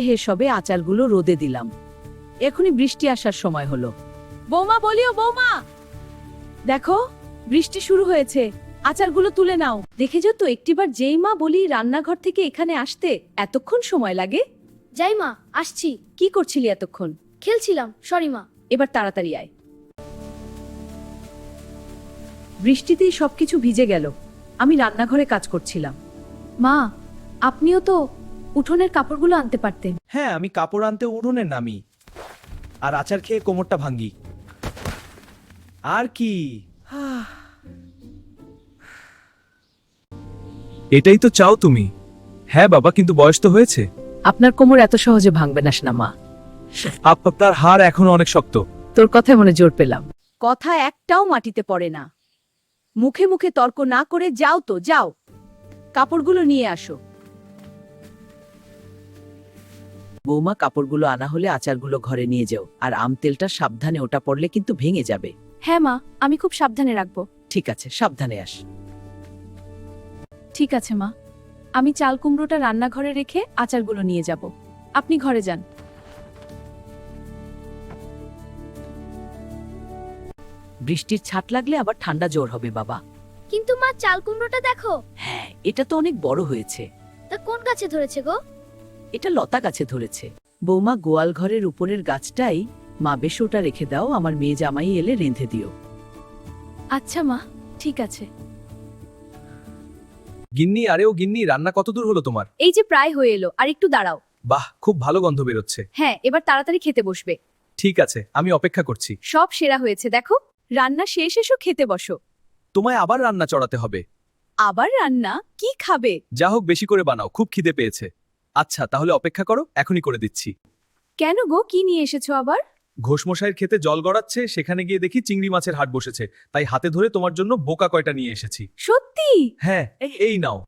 হে সবে আচারগুলো রোদে দিলাম। এখনই বৃষ্টি আসার সময় হলো। বৌমা বলিও বৌমা, দেখো বৃষ্টি শুরু হয়েছে, আচারগুলো তুলে নাও। দেখে যত একটিবার যেই মা বলি রান্নাঘর থেকে এখানে আসতে এতক্ষণ সময় লাগে। যাই মা, আসছি। কি করছিলি এতক্ষণ? খেলছিলাম, সরি মা। এবার তাড়াতাড়ি আয়। বৃষ্টিতেই সবকিছু ভিজে গেল। আমি রান্নাঘরে কাজ করছিলাম। মা, আপনিও তো উঠোনের কাপড়গুলো আনতে পারতেন। হ্যাঁ, আমি কাপড় আনতে উঠোনে নামি আর আচার খেয়ে কোমরটা ভাঙ্গি। আর কি, এটাই তো চাও তুমি? হ্যাঁ বাবা, কিন্তু বয়স তো হয়েছে। আপনার কোমর এত সহজে ভাঙবে না না মা। আপনার হাড় এখনো অনেক শক্ত। তোর কথায় মনে জোর পেলাম। কথা একটাও মাটিতে পড়ে না। মুখে মুখে তর্ক না করে যাও তো যাও, কাপড়গুলো নিয়ে আসো। বৌমা, কাপড়গুলো আনা হলে আচারগুলো ঘরে নিয়ে যাও, আর আম তেলটা সাবধানে, ওটা পড়লে কিন্তু ভেঙে যাবে। হ্যাঁ মা, আমি খুব সাবধানে রাখবো। ঠিক আছে, সাবধানে আস। ঠিক আছে মা, আমি চাল কুমড়োটা রান্নাঘরে রেখে আচারগুলো নিয়ে যাব। আপনি ঘরে যান। বৃষ্টির ছাট লাগলে আবার ঠান্ডা জ্বর হবে বাবা। কিন্তু মা, চাল কুমড়োটা দেখো। হ্যাঁ, এটা তো অনেক বড় হয়েছে। তা কোন গাছে ধরেছে গো? এটা লতা গাছে ধরেছে। বৌমা, গোয়াল ঘরের উপরের গাছটাই মা, বেশ ওটা রেখে দাও, আমার মেয়ে জামাই এলে রেঁধে দিও। আচ্ছা মা, ঠিক আছে। গিন্নি, আরে ও গিন্নি, রান্না কত দূর হলো তোমার? এই যে প্রায় হয়ে এলো, আর একটু দাঁড়াও। বাহ, খুব ভালো গন্ধ বেরোচ্ছে। হ্যাঁ, এবার তাড়াতাড়ি খেতে বসবে। ঠিক আছে, আমি অপেক্ষা করছি। সব সেরা হয়েছে দেখো। রান্না শেষ, এসো খেতে বসো। তোমায় আবার রান্না চড়াতে হবে। আবার রান্না? কি খাবে? যা হোক, বেশি করে বানাও, খুব খিদে পেয়েছে। আচ্ছা, তাহলে অপেক্ষা করো, এখনই করে দিচ্ছি। কেন গো, কি নিয়ে এসেছো আবার? ঘোষমশাইয়ের খেতে জল গড়াচ্ছে, সেখানে গিয়ে দেখি চিংড়ি মাছের হাট বসেছে, তাই হাতে ধরে তোমার জন্য বোকা কয়টা নিয়ে এসেছি। সত্যি? হ্যাঁ, এই নাও।